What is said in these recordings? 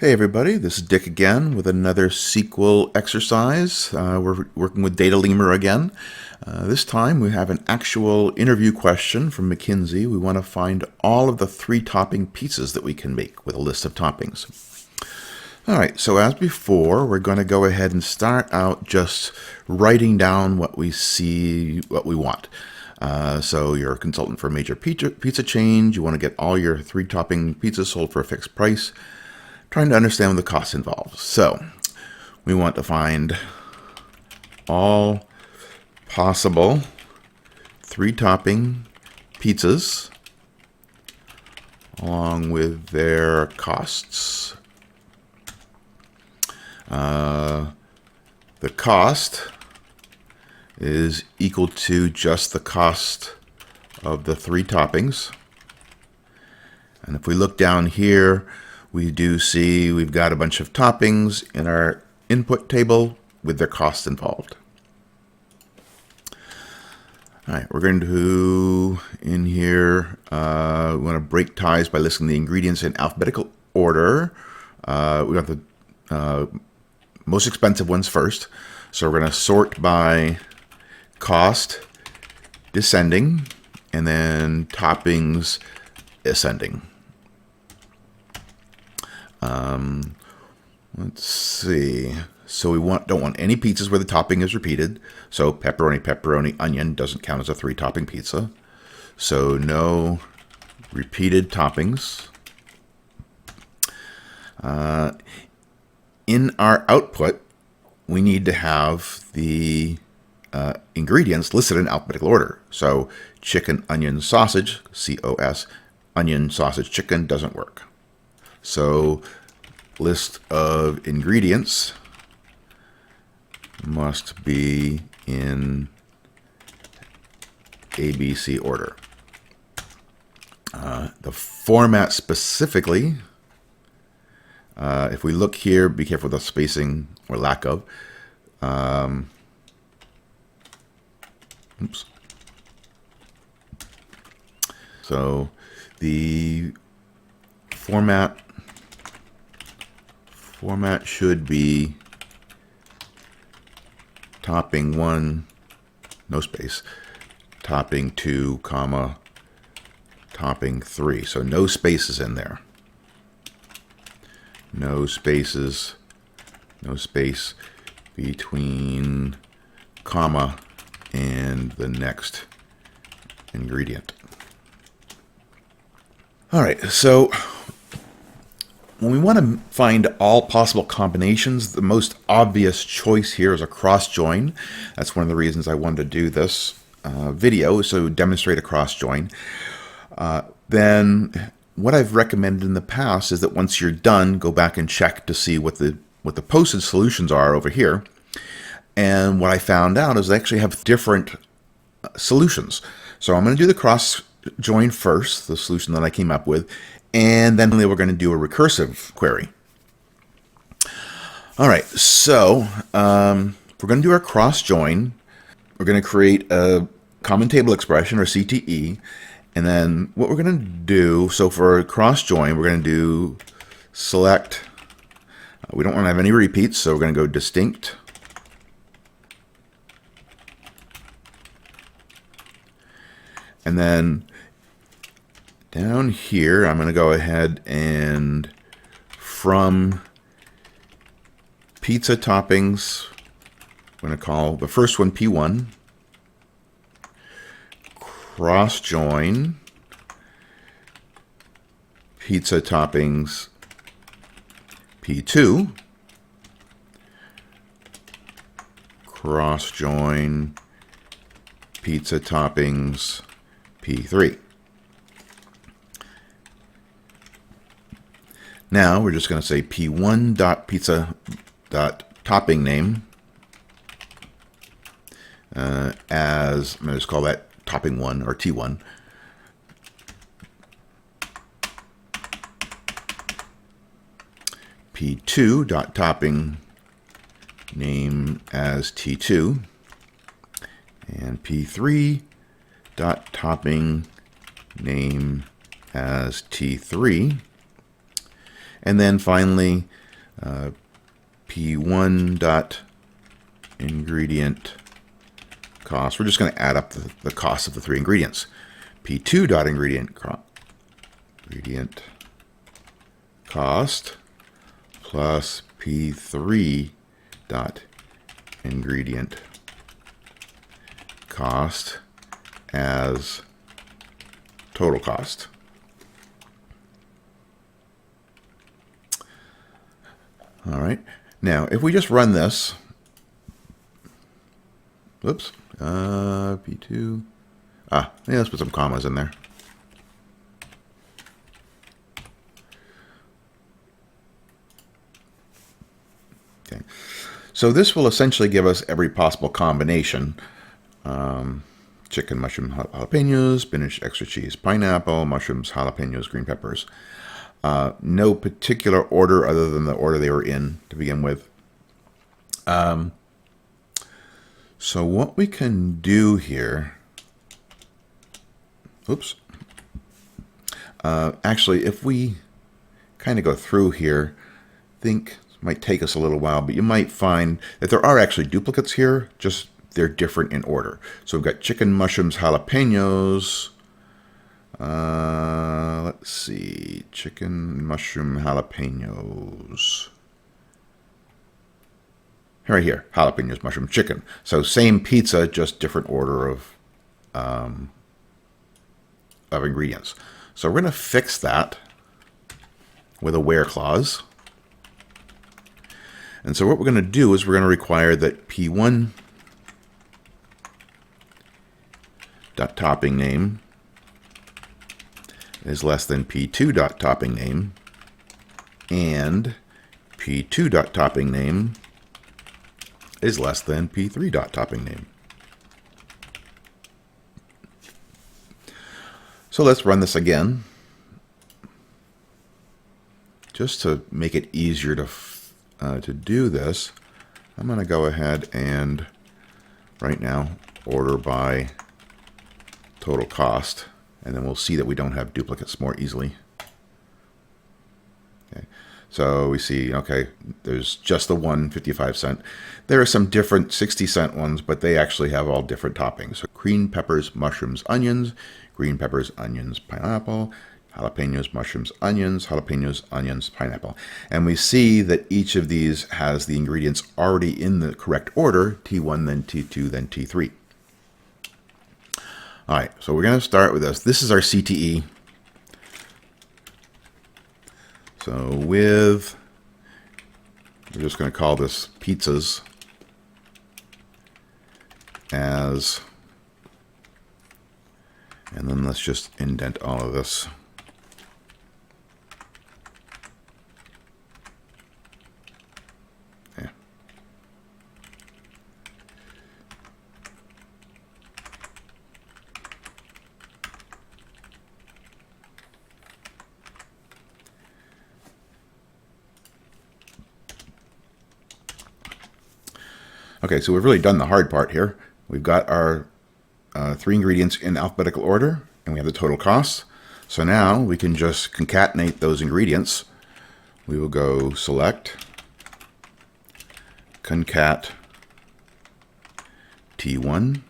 Hey everybody, this is Dick again with another SQL exercise. We're working with Data Lemur again. This time we have an actual interview question from McKinsey. We want to find all of the 3 topping pizzas that we can make with a list of toppings. Alright, so as before, we're going to go ahead and start out just writing down what we see, what we want. So you're a consultant for a major pizza chain. You want to get all your 3 topping pizzas sold for a fixed price. Trying to understand the costs involved. So we want to find all possible 3 topping pizzas along with their costs. The cost is equal to just the cost of the 3 toppings. And if we look down here, we do see we've got a bunch of toppings in our input table with their costs involved. All right, we're going to, in here, we want to break ties by listing the ingredients in alphabetical order. We got the most expensive ones first. So we're going to sort by cost descending and then toppings ascending. Let's see. So we don't want any pizzas where the topping is repeated. So pepperoni, onion doesn't count as a 3-topping pizza. So no repeated toppings. In our output, we need to have the ingredients listed in alphabetical order. So chicken, onion, sausage, COS, onion, sausage, chicken doesn't work. So list of ingredients must be in ABC order. The format specifically, if we look here, be careful with the spacing or lack of. Oops. So the format should be topping 1, no space, topping 2, comma, topping 3. So no spaces in there. No spaces, no space between comma and the next ingredient. All right, so when we want to find all possible combinations, the most obvious choice here is a cross join. That's one of the reasons I wanted to do this video, so demonstrate a cross join. Then what I've recommended in the past is that once you're done, go back and check to see what the posted solutions are over here. And what I found out is they actually have different solutions. So I'm going to do the cross join first, the solution that I came up with, and then we're going to do a recursive query. All right, so we're going to do our cross join. We're going to create a common table expression, or CTE, and then what we're going to do, so for a cross join, we're going to do select, we don't want to have any repeats, so we're going to go distinct, and then down here, I'm going to go ahead and from pizza toppings, I'm going to call the first one P1, cross join pizza toppings P2, cross join pizza toppings P3. Now we're just going to say p1.pizza.topping name as, I'm going to just call that topping 1 or T1. p2.topping name as T2. And p3.topping name as T3. And then finally, P1 dot ingredient cost. We're just going to add up the cost of the 3 ingredients. P2 dot ingredient cost plus P3 dot ingredient cost as total cost. All right. Now, if we just run this, whoops, P2, yeah, let's put some commas in there. Okay. So this will essentially give us every possible combination. Chicken, mushroom, jalapenos, spinach, extra cheese, pineapple, mushrooms, jalapenos, green peppers. No particular order other than the order they were in to begin with. So what we can do here, oops. Actually, if we kind of go through here, I think it might take us a little while, but you might find that there are actually duplicates here, just they're different in order. So we've got chicken, mushrooms, jalapenos. Let's see, chicken, mushroom, jalapenos. Right here, jalapenos, mushroom, chicken. So same pizza, just different order of ingredients. So we're going to fix that with a where clause. And so what we're going to do is we're going to require that P1 dot topping name is less than P2 dot topping name, and P2 dot topping name is less than P3 dot topping name. So let's run this again, just to make it easier to do this. I'm going to go ahead and right now order by total cost, and then we'll see that we don't have duplicates more easily. Okay. So we see, okay, there's just the one 55-cent. There are some different 60-cent ones, but they actually have all different toppings. So green peppers, mushrooms, onions, green peppers, onions, pineapple, jalapenos, mushrooms, onions, jalapenos, onions, pineapple. And we see that each of these has the ingredients already in the correct order, T1, then T2, then T3. All right, so we're going to start with this. This is our CTE. So we're just going to call this pizzas as, and then let's just indent all of this. Yeah. Okay, so we've really done the hard part here. We've got our 3 ingredients in alphabetical order, and we have the total costs. So now we can just concatenate those ingredients. We will go select, concat, T1,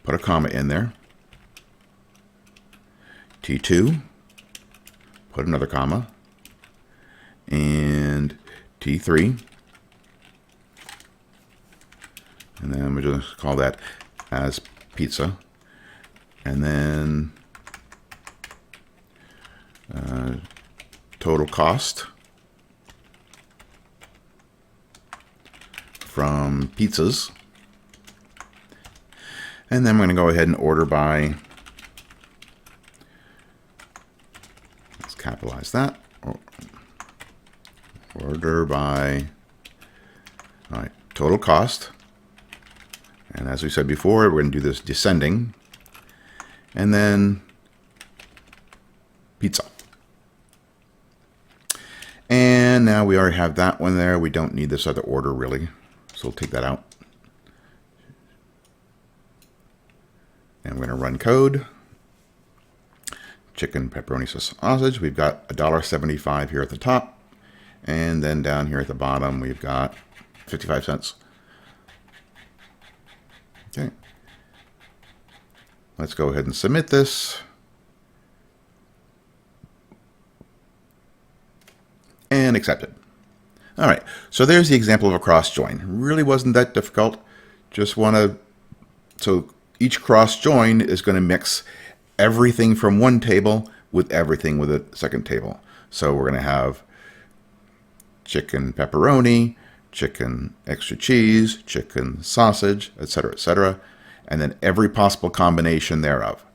put a comma in there, T2, put another comma, and T3. And then we just call that as pizza. And then total cost from pizzas. And then I'm going to go ahead and order by, let's capitalize that, order by, all right, total cost. And as we said before, we're going to do this descending. And then pizza. And now we already have that one there. We don't need this other order really. So we'll take that out. And we're going to run code. chicken, pepperoni, sausage. We've got $1.75 here at the top. And then down here at the bottom, we've got 55 cents. Okay. Let's go ahead and submit this. And accept it. All right, so there's the example of a cross join. Really wasn't that difficult. Just so each cross join is going to mix everything from one table with everything with a second table. So we're going to have chicken pepperoni, chicken extra cheese, chicken sausage, etc., and then every possible combination thereof.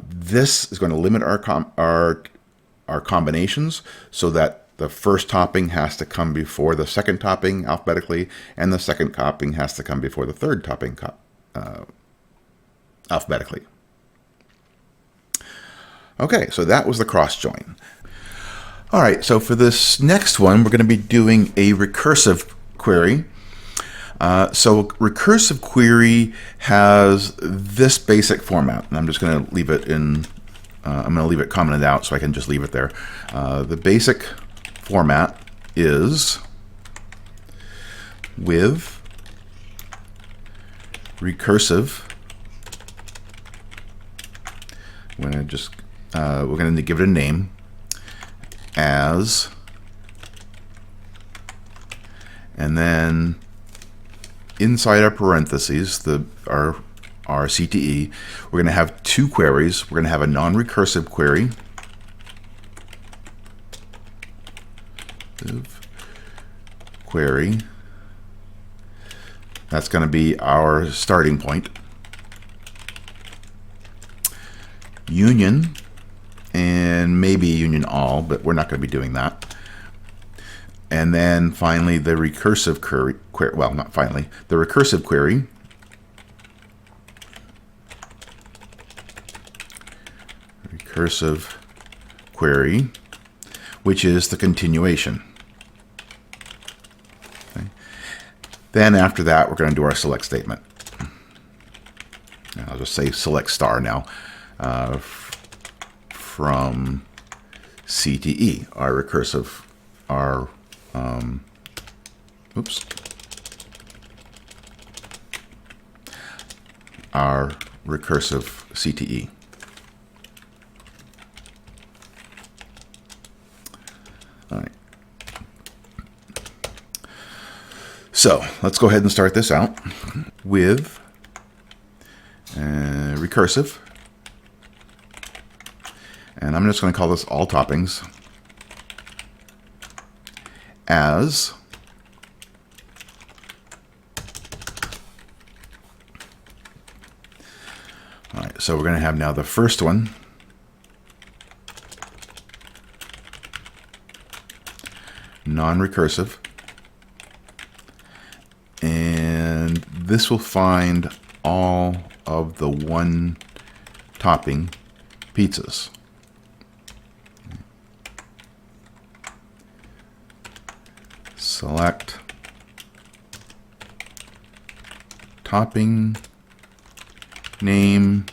This is going to limit our combinations so that the first topping has to come before the second topping alphabetically, and the second topping has to come before the third topping alphabetically. Okay, so that was the cross join. All right, so for this next one, we're going to be doing a recursive query. So recursive query has this basic format, and I'm just going to leave it in. I'm going to leave it commented out so I can just leave it there. The basic format is with recursive. We're going to give it a name as, and then inside our parentheses, our CTE, we're going to have two queries. We're going to have a non-recursive query. Query. That's going to be our starting point. Union, and maybe union all, but we're not going to be doing that. And then finally the recursive query, well, not finally, the recursive query. Recursive query, which is the continuation. Okay. Then after that, we're going to do our select statement. I'll just say select star now. From CTE, our recursive, our recursive CTE. All right. So let's go ahead and start this out with recursive. And I'm just going to call this all toppings as all right, so we're going to have now the first one non-recursive, and this will find all of the one topping pizzas. Select topping name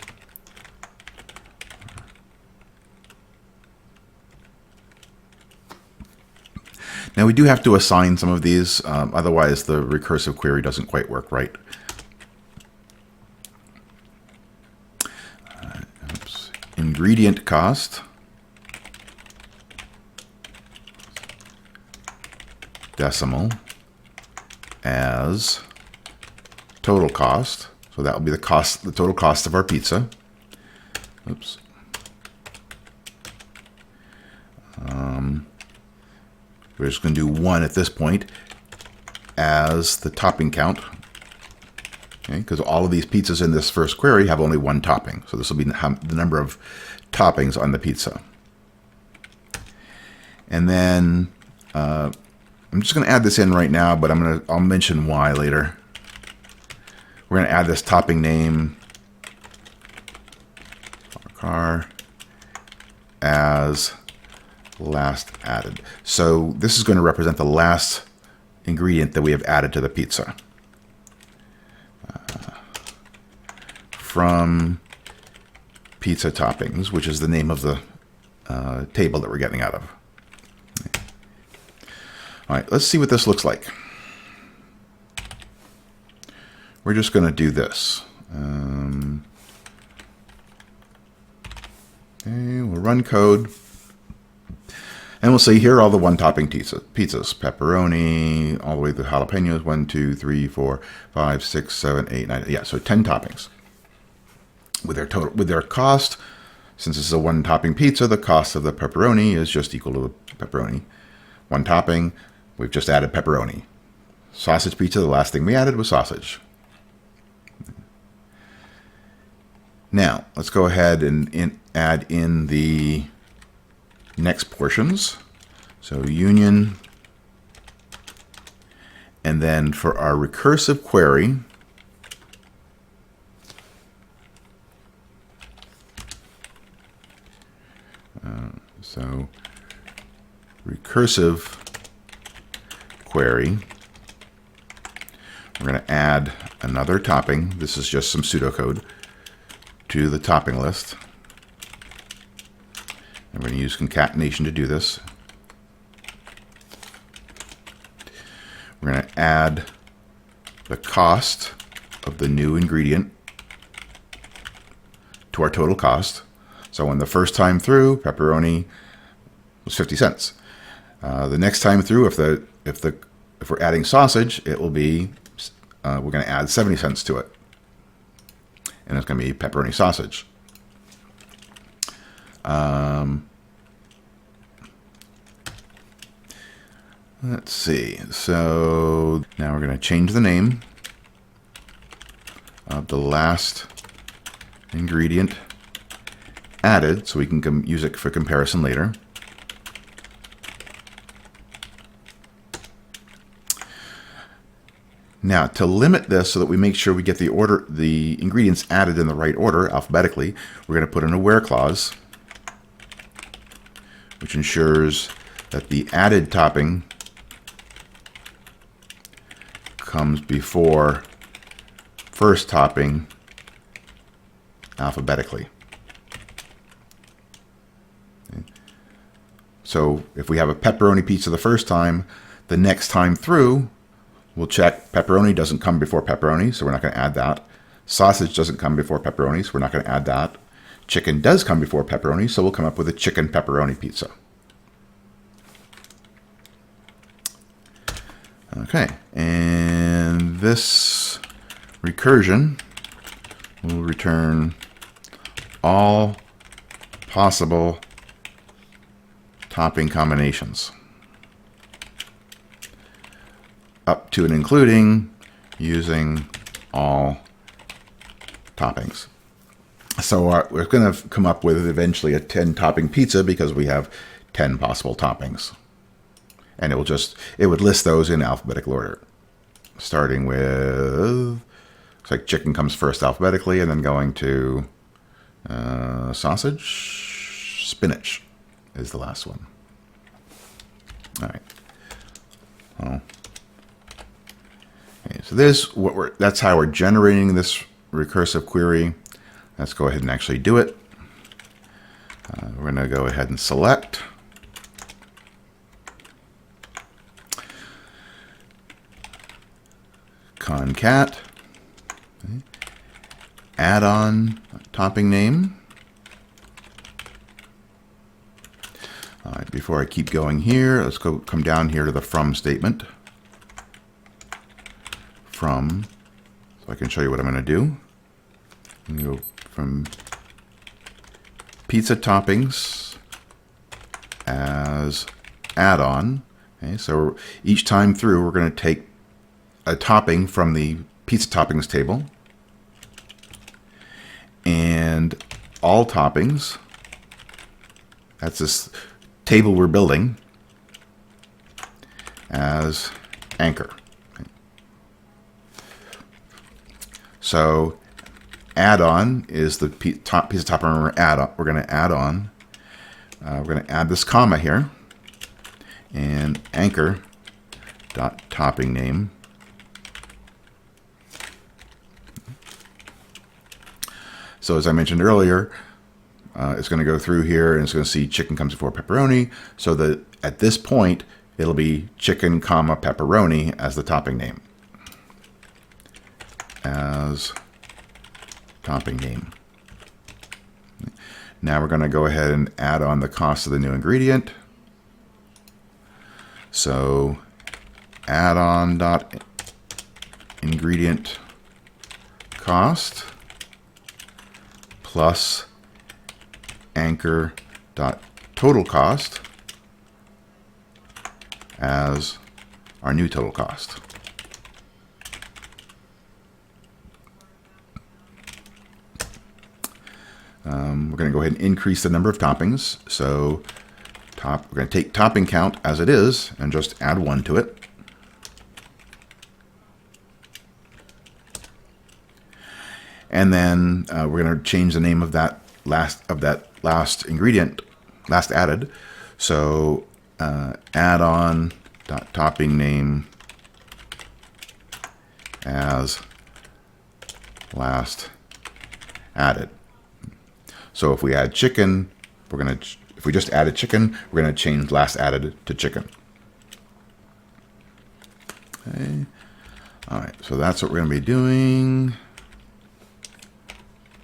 Now we do have to assign some of these, otherwise the recursive query doesn't quite work right. Ingredient cost, decimal, as total cost. So that will be the total cost of our pizza. Oops. We're just going to do 1 at this point as the topping count. Okay, because all of these pizzas in this first query have only 1 topping. So this will be the number of toppings on the pizza. And then I'm just going to add this in right now, but I'll mention why later. We're going to add this topping name, car, as last added. So this is going to represent the last ingredient that we have added to the pizza. From pizza toppings, which is the name of the table that we're getting out of. All right, let's see what this looks like. We're just going to do this. Okay, we'll run code. And we'll say here are all the one-topping pizzas. Pepperoni, all the way to jalapenos. 1, 2, 3, 4, 5, 6, 7, 8, 9. Yeah, so 10 toppings. With their cost, since this is a one-topping pizza, the cost of the pepperoni is just equal to the pepperoni. One topping, we've just added pepperoni. Sausage pizza, the last thing we added was sausage. Now, let's go ahead and add in the next portions. So union, and then for our recursive query, so recursive query, we're going to add another topping. This is just some pseudocode to the topping list. I'm going to use concatenation to do this. We're going to add the cost of the new ingredient to our total cost. So when the first time through, pepperoni was 50 cents. The next time through, if we're adding sausage, it will be we're going to add 70 cents to it, and it's going to be pepperoni sausage. Let's see. So now we're going to change the name of the last ingredient added so we can use it for comparison later. Now, to limit this so that we make sure we get the ingredients added in the right order alphabetically, we're going to put in a where clause, which ensures that the added topping comes before first topping alphabetically. Okay. So if we have a pepperoni pizza the first time, the next time through, we'll check pepperoni doesn't come before pepperoni, so we're not going to add that. Sausage doesn't come before pepperoni, so we're not going to add that. Chicken does come before pepperoni, so we'll come up with a chicken pepperoni pizza. Okay, and this recursion will return all possible topping combinations, up to and including using all toppings. So we're going to come up with eventually a 10 topping pizza because we have 10 possible toppings. And it would list those in alphabetical order, starting with, looks like chicken comes first alphabetically, and then going to sausage, spinach is the last one. All right. Oh. Okay, so that's how we're generating this recursive query. Let's go ahead and actually do it. We're going to go ahead and select. Concat, okay. Add-on topping name. All right, before I keep going here, let's come down here to the from statement. From, so I can show you what I'm going to do. I'm going to go from pizza toppings as add-on. Okay, so each time through, we're going to take a topping from the pizza toppings table, and all toppings, that's this table we're building, as anchor. Okay. So add-on is the pizza topping we're going to add on. We're going to add this comma here, and anchor dot topping name. So as I mentioned earlier, it's going to go through here and it's going to see chicken comes before pepperoni. So that at this point, it'll be chicken, comma, pepperoni as the topping name. As topping name. Now we're going to go ahead and add on the cost of the new ingredient. So add-on dot ingredient cost plus anchor dot total cost as our new total cost. We're going to go ahead and increase the number of toppings. So we're going to take topping count as it is and just add 1 to it. And then we're going to change the name of that last ingredient, last added. So add on dot topping name as last added. So if we add chicken, if we just added chicken, we're going to change last added to chicken. Okay. All right, so that's what we're going to be doing.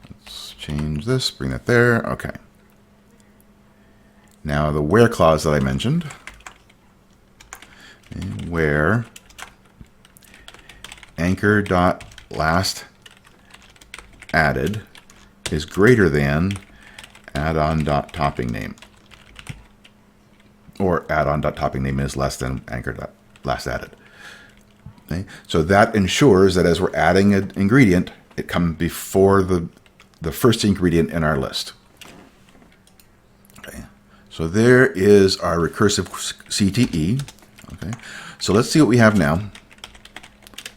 Let's change this, bring that there. Okay. Now the where clause that I mentioned, where anchor dot last added is greater than add-on dot topping name, or add-on dot topping name is less than anchor dot last added. Okay? So that ensures that as we're adding an ingredient, it comes before the first ingredient in our list. Okay. So there is our recursive CTE. Okay. So let's see what we have now.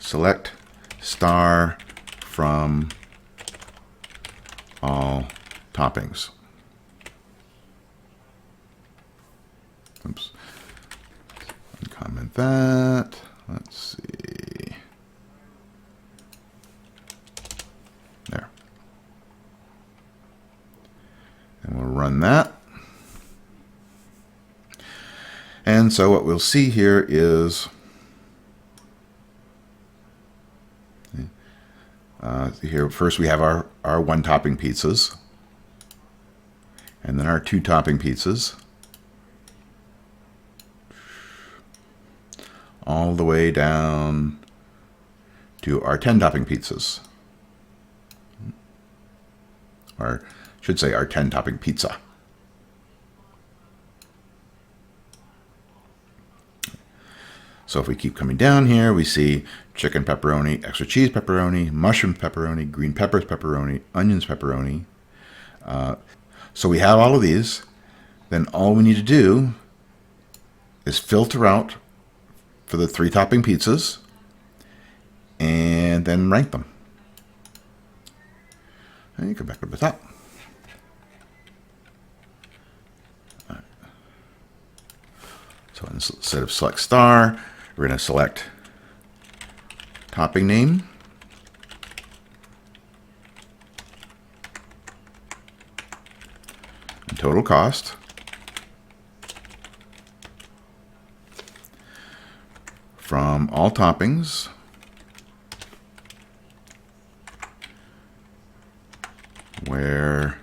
Select star from all toppings. Oops. Uncomment that. Let's see. There. And we'll run that. And so what we'll see here is here first we have our 1 topping pizzas, and then our 2 topping pizzas, all the way down to our 10 topping pizzas, or I should say our 10 topping pizza. So if we keep coming down here, we see chicken pepperoni, extra cheese pepperoni, mushroom pepperoni, green peppers pepperoni, onions pepperoni. So we have all of these. Then all we need to do is filter out for the 3 topping pizzas and then rank them. And you come back to the top. All right. So instead of select star, we're going to select topping name, and total cost, from all toppings, where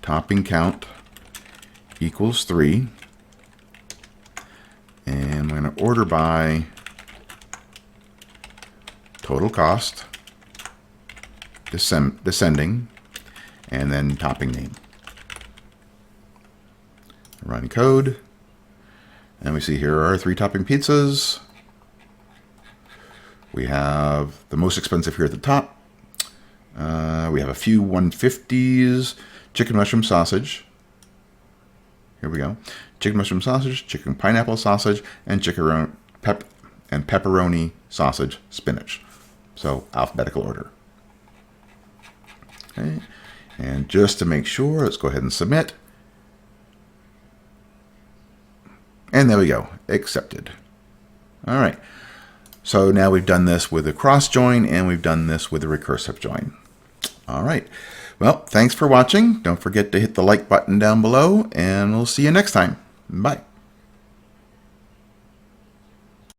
topping count equals 3. And I'm going to order by total cost, descending, and then topping name. Run code, and we see here are our 3 topping pizzas. We have the most expensive here at the top. We have a few 150s, chicken mushroom sausage. Here we go. Chicken mushroom sausage, chicken pineapple sausage, and pepperoni sausage spinach. So alphabetical order. Okay. And just to make sure, let's go ahead and submit. And there we go. Accepted. All right. So now we've done this with a cross join and we've done this with a recursive join. All right. Well, thanks for watching. Don't forget to hit the like button down below, and we'll see you next time. Bye.